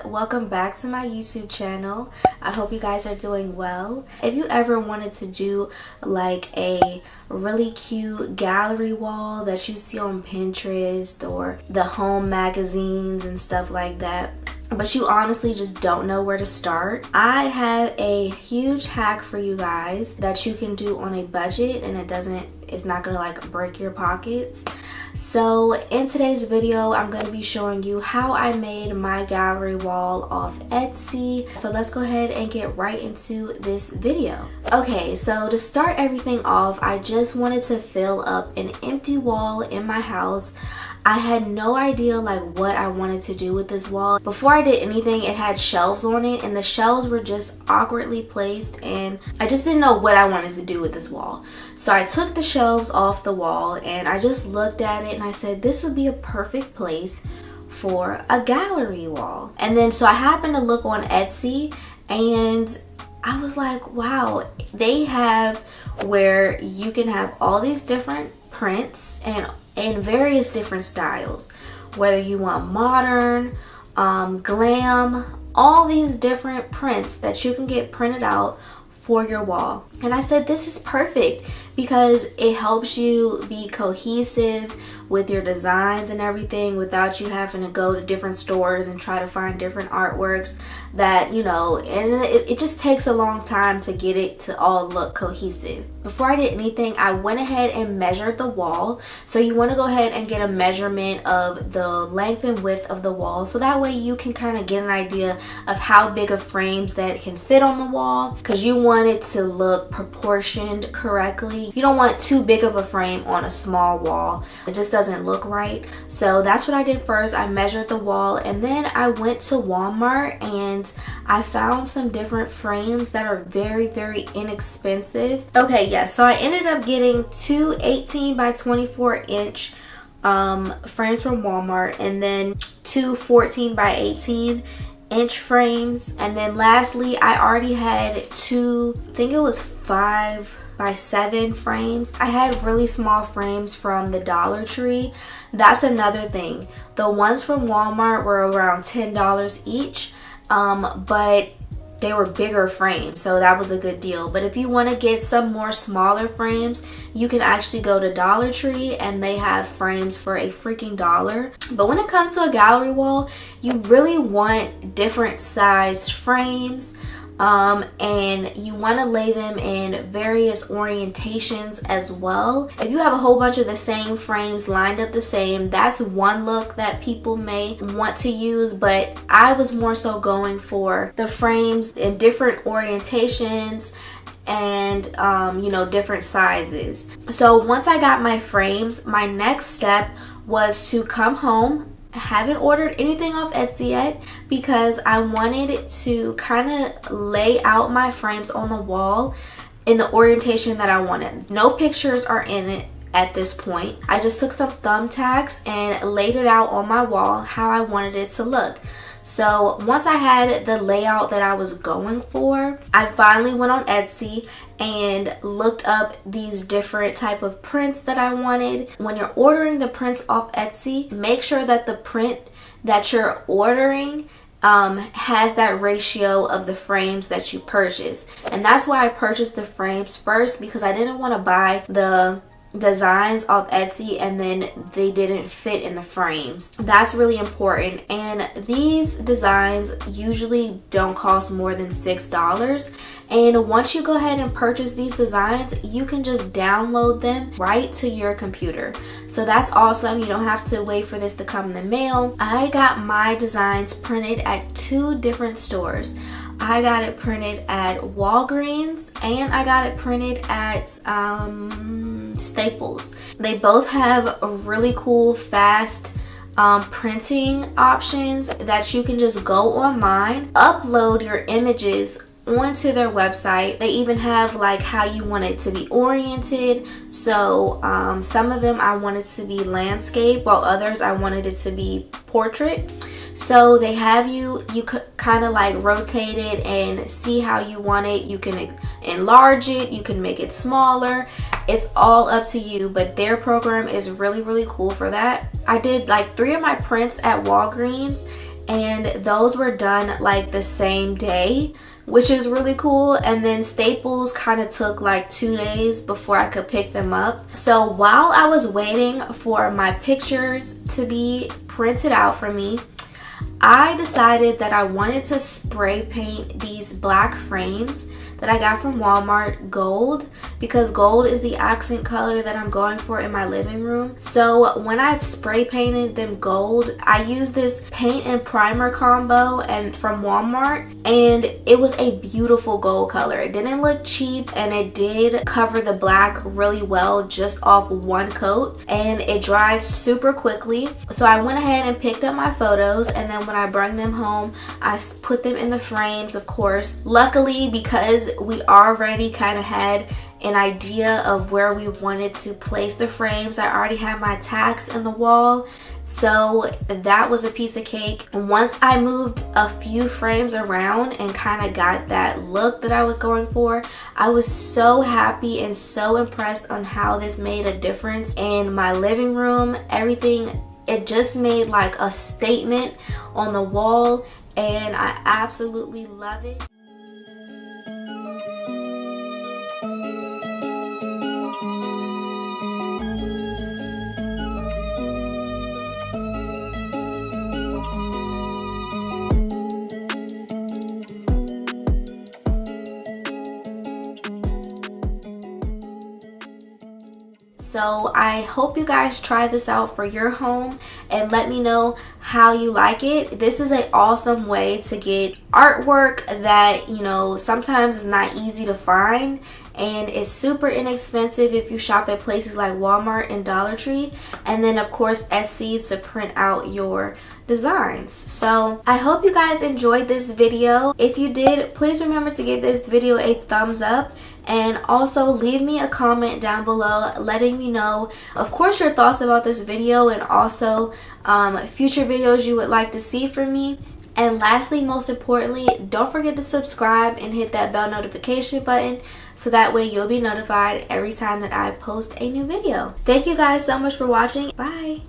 welcome back to my YouTube channel. I hope you guys are doing well. If you ever wanted to do like a really cute gallery wall that you see on Pinterest or the home magazines and stuff like that, but you honestly just don't know where to start, I have a huge hack for you guys that you can do on a budget, and it's not gonna like break your pockets. So in today's video, I'm going to be showing you how I made my gallery wall off Etsy. So let's go ahead and get right into this video. Okay, so to start everything off, I just wanted to fill up an empty wall in my house. I had no idea like what I wanted to do with this wall. Before I did anything, it had shelves on it, and the shelves were just awkwardly placed, and I just didn't know what I wanted to do with this wall. So I took the shelves off the wall and I just looked at it and I said this would be a perfect place for a gallery wall. And then so I happened to look on Etsy and I was like, wow, they have where you can have all these different prints and in various different styles, whether you want modern, glam, all these different prints that you can get printed out for your wall. And I said this is perfect because it helps you be cohesive with your designs and everything without you having to go to different stores and try to find different artworks that, you know, and it just takes a long time to get it to all look cohesive. Before I did anything, I went ahead and measured the wall. So you want to go ahead and get a measurement of the length and width of the wall, so that way you can kind of get an idea of how big of frames that can fit on the wall, because you want it to look proportioned correctly. You don't want too big of a frame on a small wall. It just doesn't look right. So that's what I did first. I measured the wall, and then I went to Walmart and I found some different frames that are very, very inexpensive. Okay, yes, so I ended up getting two 18 by 24 inch frames from Walmart, and then two 14 by 18 inch frames. And then lastly, I already had two, I think it was 5 by 7 frames. I had really small frames from the Dollar Tree. That's another thing. The ones from Walmart were around $10 each, but they were bigger frames, so that was a good deal. But if you want to get some more smaller frames, you can actually go to Dollar Tree and they have frames for a freaking $1. But when it comes to a gallery wall, you really want different sized frames. And you want to lay them in various orientations as well. If you have a whole bunch of the same frames lined up the same, that's one look that people may want to use, but I was more so going for the frames in different orientations and you know, different sizes. So once I got my frames, my next step was to come home. I haven't ordered anything off Etsy yet because I wanted to kind of lay out my frames on the wall in the orientation that I wanted. No pictures are in it at this point. I just took some thumbtacks and laid it out on my wall how I wanted it to look. So once I had the layout that I was going for, I finally went on Etsy and looked up these different type of prints that I wanted. When you're ordering the prints off Etsy, make sure that the print that you're ordering has that ratio of the frames that you purchase. And that's why I purchased the frames first, because I didn't want to buy the designs off Etsy and then they didn't fit in the frames. That's really important. And these designs usually don't cost more than $6. And once you go ahead and purchase these designs, you can just download them right to your computer. So that's awesome. You don't have to wait for this to come in the mail. I got my designs printed at 2 different stores. I got it printed at Walgreens and I got it printed at Staples. They both have really cool, fast printing options that you can just go online, upload your images onto their website. They even have like how you want it to be oriented. So some of them I wanted to be landscape, while others I wanted it to be portrait. So they have you could kind of like rotate it and see how you want it. You can enlarge it, you can make it smaller. It's all up to you, but their program is really, really cool for that. I did like 3 of my prints at Walgreens and those were done like the same day, which is really cool. And then Staples kind of took like 2 days before I could pick them up. So while I was waiting for my pictures to be printed out for me, I decided that I wanted to spray paint these black frames that I got from Walmart gold, because gold is the accent color that I'm going for in my living room. So when I spray painted them gold, I used this paint and primer combo and from Walmart, and it was a beautiful gold color. It didn't look cheap, and it did cover the black really well just off one coat, and it dries super quickly. So I went ahead and picked up my photos, and then when I brought them home, I put them in the frames, of course. Luckily, because we already kind of had an idea of where we wanted to place the frames, I already had my tacks in the wall, so that was a piece of cake. Once I moved a few frames around and kind of got that look that I was going for, I was so happy and so impressed on how this made a difference in my living room. Everything, it just made like a statement on the wall, and I absolutely love it. So I hope you guys try this out for your home and let me know how you like it. This is an awesome way to get artwork that, you know, sometimes is not easy to find, and it's super inexpensive if you shop at places like Walmart and Dollar Tree, and then of course Etsy to print out your designs. So I hope you guys enjoyed this video. If you did, please remember to give this video a thumbs up, and also leave me a comment down below letting me know, of course, your thoughts about this video, and also future videos you would like to see from me. And lastly, most importantly, don't forget to subscribe and hit that bell notification button so that way you'll be notified every time that I post a new video. Thank you guys so much for watching. Bye.